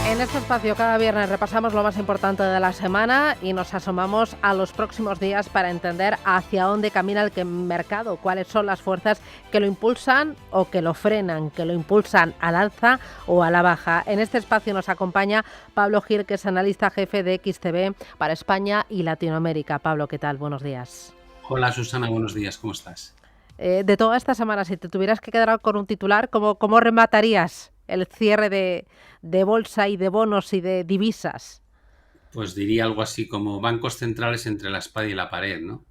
En este espacio cada viernes repasamos lo más importante de la semana y nos asomamos a los próximos días para entender hacia dónde camina el mercado, cuáles son las fuerzas que lo impulsan o que lo frenan, que lo impulsan al alza o a la baja. En este espacio nos acompaña Pablo Gil, que es analista jefe de XTB para España y Latinoamérica. Pablo, ¿qué tal? Buenos días. Hola Susana, buenos días, ¿cómo estás? De toda esta semana, si te tuvieras que quedar con un titular, ¿cómo rematarías el cierre de bolsa y de bonos y de divisas? Pues diría algo así como bancos centrales entre la espada y la pared, ¿no?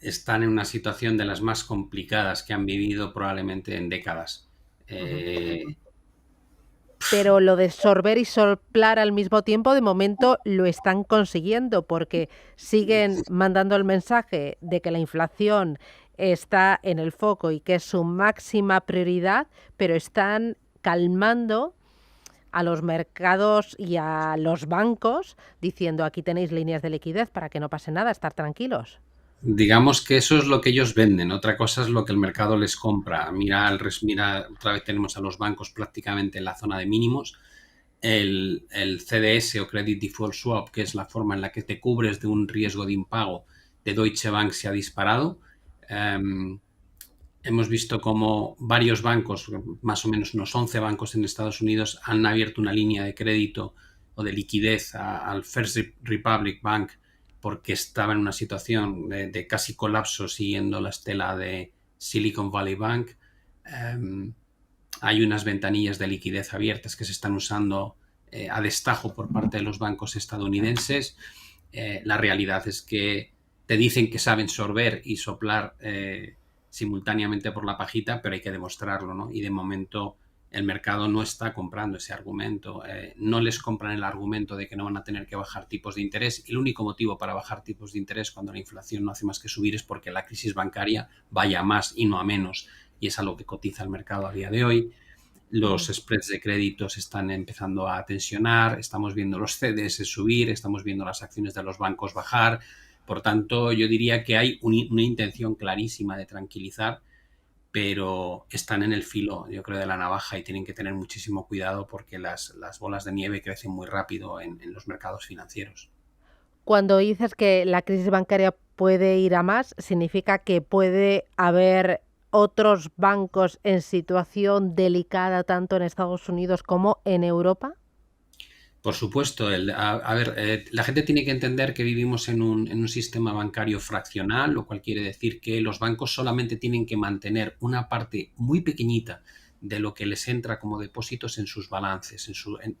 Están en una situación de las más complicadas que han vivido probablemente en décadas. Ujú. Eh, Pero lo de sorber y soplar al mismo tiempo, de momento lo están consiguiendo porque siguen mandando el mensaje de que la inflación está en el foco y que es su máxima prioridad, pero están calmando a los mercados y a los bancos diciendo aquí tenéis líneas de liquidez para que no pase nada, estar tranquilos. digamos que eso es lo que ellos venden, otra cosa es lo que el mercado les compra. Mira, otra vez tenemos a los bancos prácticamente en la zona de mínimos. El CDS o Credit Default Swap, que es la forma en la que te cubres de un riesgo de impago de Deutsche Bank, se ha disparado. Um, Hemos visto como varios bancos, más o menos unos 11 bancos en Estados Unidos, han abierto una línea de crédito o de liquidez al First Republic Bank porque estaba en una situación de casi colapso siguiendo la estela de Silicon Valley Bank. Hay unas ventanillas de liquidez abiertas que se están usando a destajo por parte de los bancos estadounidenses. La realidad es que te dicen que saben sorber y soplar simultáneamente por la pajita, pero hay que demostrarlo, ¿no? Y de momento el mercado no está comprando ese argumento. No les compran el argumento de que no van a tener que bajar tipos de interés. Y el único motivo para bajar tipos de interés cuando la inflación no hace más que subir es porque la crisis bancaria vaya a más y no a menos. Y es a lo que cotiza el mercado a día de hoy. Los Ujú. spreads de crédito se están empezando a tensionar, estamos viendo los CDS subir, estamos viendo las acciones de los bancos bajar. Por tanto, yo diría que hay una intención clarísima de tranquilizar, pero están en el filo, yo creo, de la navaja y tienen que tener muchísimo cuidado porque las bolas de nieve crecen muy rápido en los mercados financieros. Cuando dices que la crisis bancaria puede ir a más, ¿significa que puede haber otros bancos en situación delicada tanto en Estados Unidos como en Europa? Por supuesto, a ver, la gente tiene que entender que vivimos en un sistema bancario fraccional, lo cual quiere decir que los bancos solamente tienen que mantener una parte muy pequeñita de lo que les entra como depósitos en sus balances,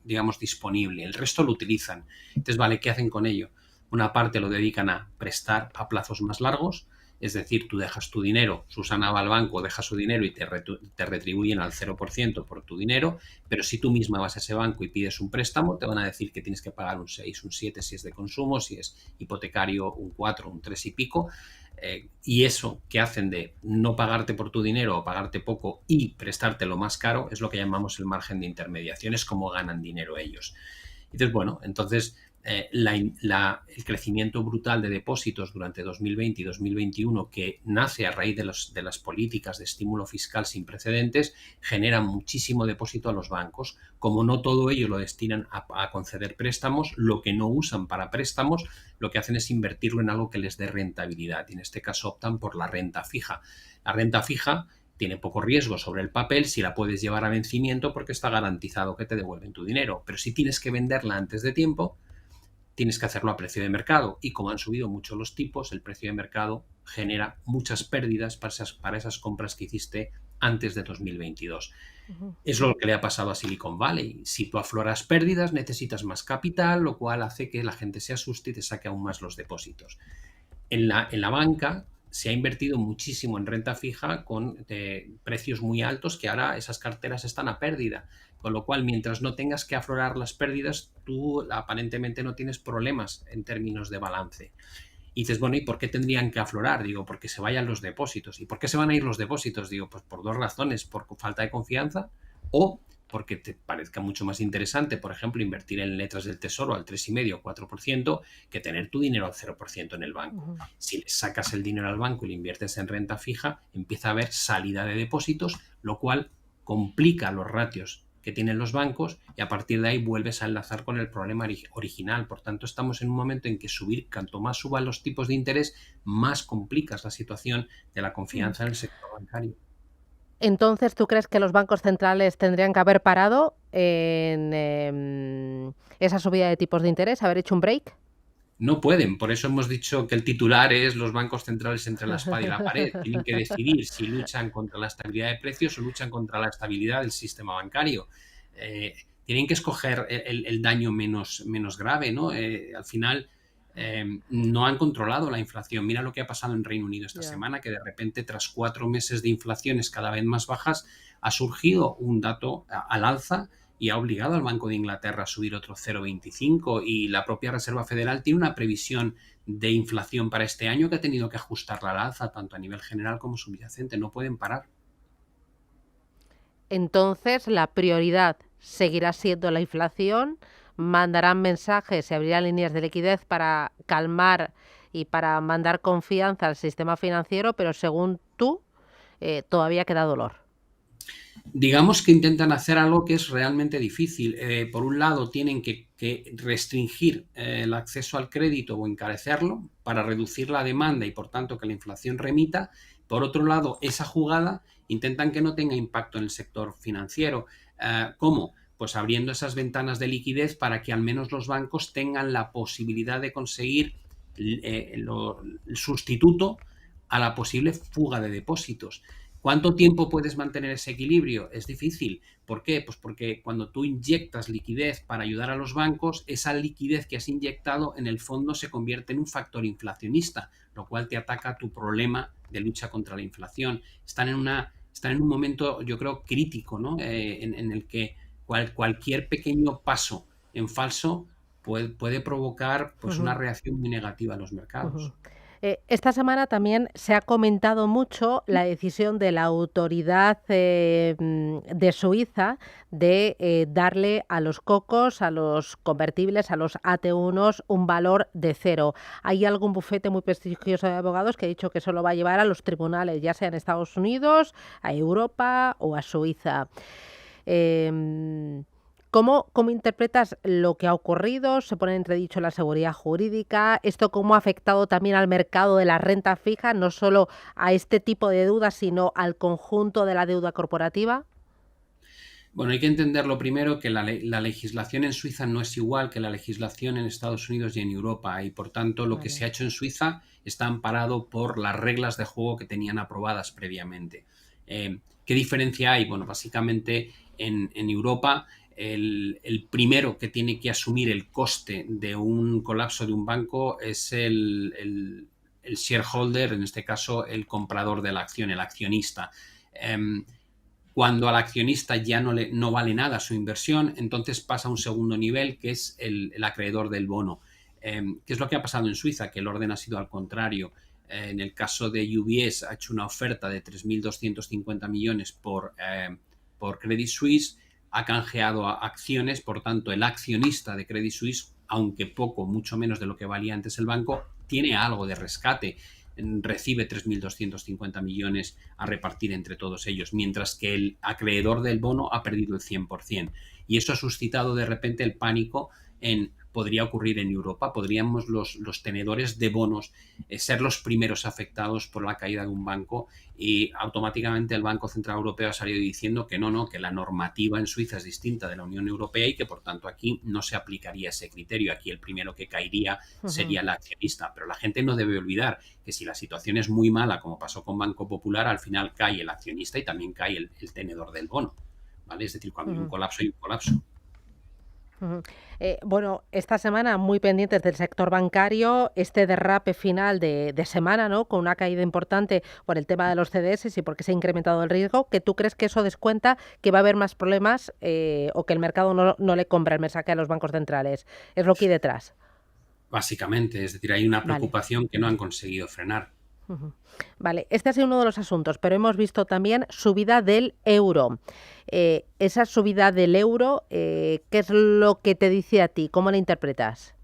digamos, disponible. El resto lo utilizan. Entonces, vale, ¿qué hacen con ello? Una parte lo dedican a prestar a plazos más largos, es decir, tú dejas tu dinero, Susana va al banco, deja su dinero y te retribuyen al 0% por tu dinero, pero si tú misma vas a ese banco y pides un préstamo, te van a decir que tienes que pagar un 6, un 7 si es de consumo, si es hipotecario un 4, un 3 y pico. Y eso que hacen de no pagarte por tu dinero o pagarte poco y prestarte lo más caro es lo que llamamos el margen de intermediación, es como ganan dinero ellos. Entonces, bueno, el crecimiento brutal de depósitos durante 2020 y 2021 que nace a raíz de las políticas de estímulo fiscal sin precedentes genera muchísimo depósito a los bancos. Como no todo ello lo destinan a conceder préstamos, lo que no usan para préstamos lo que hacen es invertirlo en algo que les dé rentabilidad y en este caso optan por la renta fija. La renta fija tiene poco riesgo sobre el papel si la puedes llevar a vencimiento porque está garantizado que te devuelven tu dinero, pero si tienes que venderla antes de tiempo, tienes que hacerlo a precio de mercado y como han subido mucho los tipos, el precio de mercado genera muchas pérdidas para esas compras que hiciste antes de 2022. Ujú. Es lo que le ha pasado a Silicon Valley. Si tú afloras pérdidas, necesitas más capital, lo cual hace que la gente se asuste y te saque aún más los depósitos. En la banca se ha invertido muchísimo en renta fija con precios muy altos que ahora esas carteras están a pérdida. Con lo cual, mientras no tengas que aflorar las pérdidas, tú aparentemente no tienes problemas en términos de balance. Y dices, bueno, ¿y por qué tendrían que aflorar? Digo, porque se vayan los depósitos. ¿Y por qué se van a ir los depósitos? Digo, pues por dos razones, por falta de confianza o porque te parezca mucho más interesante, por ejemplo, invertir en letras del tesoro al 3,5 o 4% que tener tu dinero al 0% en el banco. Ujú. Si le sacas el dinero al banco y lo inviertes en renta fija, empieza a haber salida de depósitos, lo cual complica los ratios que tienen los bancos y a partir de ahí vuelves a enlazar con el problema original. Por tanto, estamos en un momento en que cuanto más suban los tipos de interés, más complicas la situación de la Mm. confianza en el sector bancario. Entonces, ¿tú crees que los bancos centrales tendrían que haber parado en esa subida de tipos de interés, haber hecho un break? No pueden, por eso hemos dicho que el titular es los bancos centrales entre la espada y la pared. Tienen que decidir si luchan contra la estabilidad de precios o luchan contra la estabilidad del sistema bancario. Eh, Tienen que escoger el daño menos grave, ¿no? Al final no han controlado la inflación. Mira lo que ha pasado en Reino Unido esta Ya. semana, que de repente tras 4 meses de inflaciones cada vez más bajas ha surgido un dato al alza y ha obligado al Banco de Inglaterra a subir otro 0,25 y la propia Reserva Federal tiene una previsión de inflación para este año que ha tenido que ajustarla al alza, tanto a nivel general como subyacente. No pueden parar. Entonces, la prioridad seguirá siendo la inflación, mandarán mensajes, se abrirán líneas de liquidez para calmar y para mandar confianza al sistema financiero, pero según tú, todavía queda dolor. Digamos que intentan hacer algo que es realmente difícil. Por un lado, tienen que restringir el acceso al crédito o encarecerlo para reducir la demanda y, por tanto, que la inflación remita. Por otro lado, esa jugada intentan que no tenga impacto en el sector financiero. ¿Cómo? Pues abriendo esas ventanas de liquidez para que al menos los bancos tengan la posibilidad de conseguir el sustituto a la posible fuga de depósitos. ¿Cuánto tiempo puedes mantener ese equilibrio? Es difícil. ¿Por qué? Pues porque cuando tú inyectas liquidez para ayudar a los bancos, esa liquidez que has inyectado en el fondo se convierte en un factor inflacionista, lo cual te ataca tu problema de lucha contra la inflación. Están en un momento, yo creo, crítico, ¿no? En el que cualquier pequeño paso en falso puede provocar pues, una Ujú. reacción muy negativa a los Ujú. mercados. Esta semana también se ha comentado mucho la decisión de la autoridad de Suiza de darle a los cocos, a los convertibles, a los AT1s un valor de cero. Hay algún bufete muy prestigioso de abogados que ha dicho que eso lo va a llevar a los tribunales, ya sea en Estados Unidos, a Europa o a Suiza. Em, ¿Cómo interpretas lo que ha ocurrido? Se pone en entredicho la seguridad jurídica. ¿Esto cómo ha afectado también al mercado de la renta fija, no solo a este tipo de deuda, sino al conjunto de la deuda corporativa? Bueno, hay que entender lo primero que la legislación en Suiza no es igual que la legislación en Estados Unidos y en Europa y por tanto lo que se Vale. ha hecho en Suiza está amparado por las reglas de juego que tenían aprobadas previamente. ¿Qué diferencia hay? Bueno, básicamente en Europa el primero que tiene que asumir el coste de un colapso de un banco es el shareholder, en este caso el comprador de la acción, el accionista. Cuando al accionista ya no vale nada su inversión, entonces pasa a un segundo nivel que es el acreedor del bono. ¿Qué es lo que ha pasado en Suiza? Que el orden ha sido al contrario. En el caso de UBS ha hecho una oferta de 3.250 millones por Credit Suisse, ha canjeado acciones, por tanto el accionista de Credit Suisse, aunque poco, mucho menos de lo que valía antes el banco, tiene algo de rescate, recibe 3.250 millones a repartir entre todos ellos, mientras que el acreedor del bono ha perdido el 100%. Y eso ha suscitado de repente el pánico podría ocurrir en Europa, podríamos los tenedores de bonos ser los primeros afectados por la caída de un banco y automáticamente el Banco Central Europeo ha salido diciendo que no, que la normativa en Suiza es distinta de la Unión Europea y que por tanto aquí no se aplicaría ese criterio. Aquí el primero que caería Ujú. sería el accionista, pero la gente no debe olvidar que si la situación es muy mala, como pasó con Banco Popular, al final cae el accionista y también cae el tenedor del bono, ¿vale? Es decir, cuando hay un Ujú. colapso, hay un colapso. Ujú. Bueno, esta semana muy pendientes del sector bancario, este derrape final de semana, ¿no? Con una caída importante por el tema de los CDS y porque se ha incrementado el riesgo, que tú crees que eso descuenta que va a haber más problemas o que el mercado no le compra el mensaje a los bancos centrales. Es lo que hay detrás. Básicamente, es decir, hay una Vale. preocupación que no han conseguido frenar. Ujú. Vale, este ha sido uno de los asuntos, pero hemos visto también subida del euro. Esa subida del euro, ¿qué es lo que te dice a ti? ¿Cómo la interpretas?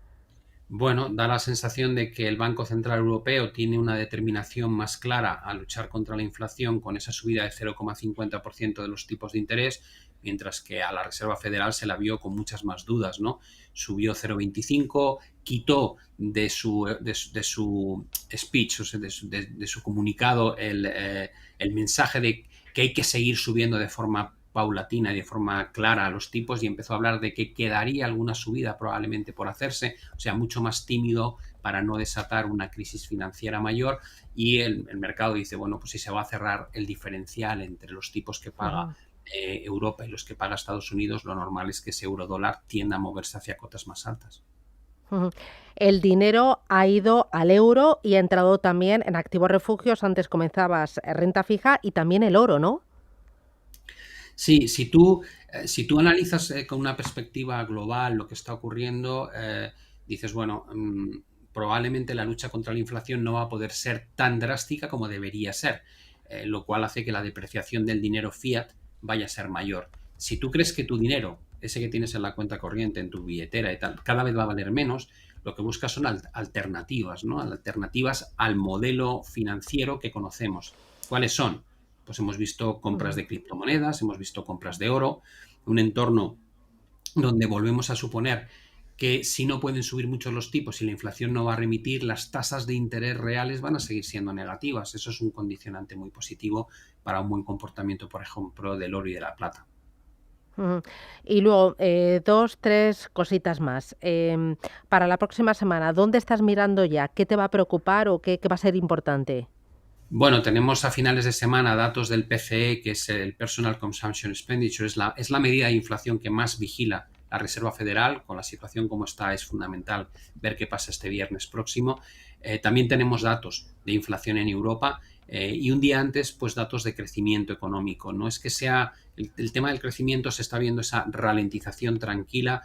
Bueno, da la sensación de que el Banco Central Europeo tiene una determinación más clara a luchar contra la inflación con esa subida de 0,50% de los tipos de interés, mientras que a la Reserva Federal se la vio con muchas más dudas, ¿no? Subió 0,25, quitó de su speech, o sea, de su comunicado, el mensaje de que hay que seguir subiendo de forma paulatina y de forma clara a los tipos, y empezó a hablar de que quedaría alguna subida probablemente por hacerse, o sea, mucho más tímido para no desatar una crisis financiera mayor, y el mercado dice, bueno, pues si se va a cerrar el diferencial entre los tipos que paga Europa y los que paga Estados Unidos, lo normal es que ese euro dólar tienda a moverse hacia cotas más altas. El dinero ha ido al euro y ha entrado también en activos refugios. Antes comenzabas renta fija y también el oro, ¿no? Sí, si tú analizas con una perspectiva global lo que está ocurriendo, dices, bueno, probablemente la lucha contra la inflación no va a poder ser tan drástica como debería ser, lo cual hace que la depreciación del dinero fiat vaya a ser mayor. Si tú crees que tu dinero, ese que tienes en la cuenta corriente, en tu billetera y tal, cada vez va a valer menos, lo que buscas son alternativas, ¿no? Alternativas al modelo financiero que conocemos. ¿Cuáles son? Pues hemos visto compras de criptomonedas, hemos visto compras de oro, un entorno donde volvemos a suponer que si no pueden subir mucho los tipos y la inflación no va a remitir, las tasas de interés reales van a seguir siendo negativas. Eso es un condicionante muy positivo para un buen comportamiento, por ejemplo, del oro y de la plata. Y luego, 2, 3 cositas más. Para la próxima semana, ¿dónde estás mirando ya? ¿Qué te va a preocupar o qué va a ser importante? Bueno, tenemos a finales de semana datos del PCE, que es el Personal Consumption Expenditure, es la medida de inflación que más vigila la Reserva Federal. Con la situación como está, es fundamental ver qué pasa este viernes próximo. También tenemos datos de inflación en Europa, y un día antes, pues datos de crecimiento económico. No es que sea el tema del crecimiento, se está viendo esa ralentización tranquila,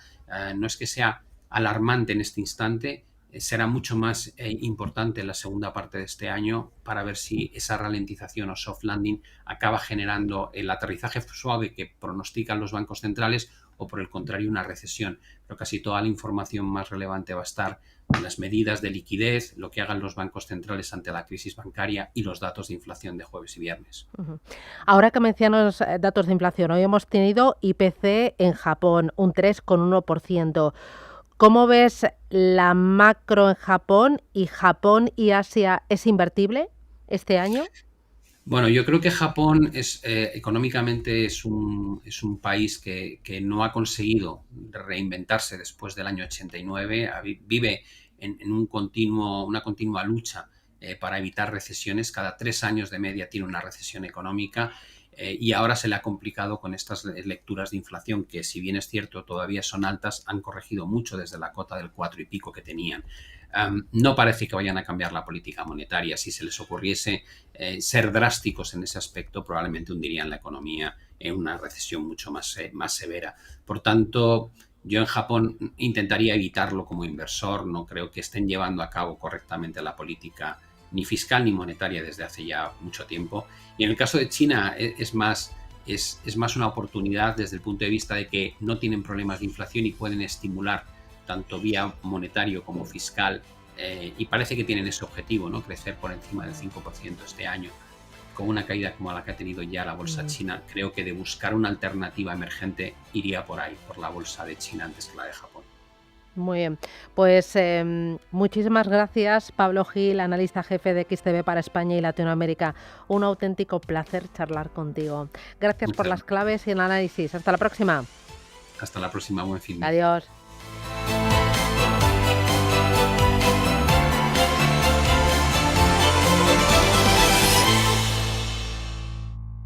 no es que sea alarmante en este instante. Será mucho más importante en la segunda parte de este año para ver si esa ralentización o soft landing acaba generando el aterrizaje suave que pronostican los bancos centrales, o por el contrario una recesión. Pero casi toda la información más relevante va a estar en las medidas de liquidez, lo que hagan los bancos centrales ante la crisis bancaria y los datos de inflación de jueves y viernes. Ahora que mencionas datos de inflación, hoy hemos tenido IPC en Japón, un 3,1%. ¿Cómo ves la macro en Japón? ¿Y Japón y Asia es invertible este año? Bueno, yo creo que Japón económicamente es un país que no ha conseguido reinventarse después del año 89. Vive en una continua lucha para evitar recesiones. Cada 3 años de media tiene una recesión económica, y ahora se le ha complicado con estas lecturas de inflación que, si bien es cierto todavía son altas, han corregido mucho desde la cota del 4 y pico que tenían. No parece que vayan a cambiar la política monetaria. Si se les ocurriese ser drásticos en ese aspecto, probablemente hundirían la economía en una recesión mucho más severa. Por tanto, yo en Japón intentaría evitarlo como inversor. No creo que estén llevando a cabo correctamente la política ni fiscal ni monetaria desde hace ya mucho tiempo. Y en el caso de China es más una oportunidad desde el punto de vista de que no tienen problemas de inflación y pueden estimular tanto vía monetario como fiscal, y parece que tienen ese objetivo, ¿no? Crecer por encima del 5% este año. Con una caída como la que ha tenido ya la bolsa china, creo que de buscar una alternativa emergente iría por ahí, por la bolsa de China antes que la de Japón. Muy bien, pues muchísimas gracias, Pablo Gil, analista jefe de XTB para España y Latinoamérica. Un auténtico placer charlar contigo. Gracias por Muchas las claves y el análisis. Hasta la próxima. Hasta la próxima, buen fin de. Adiós.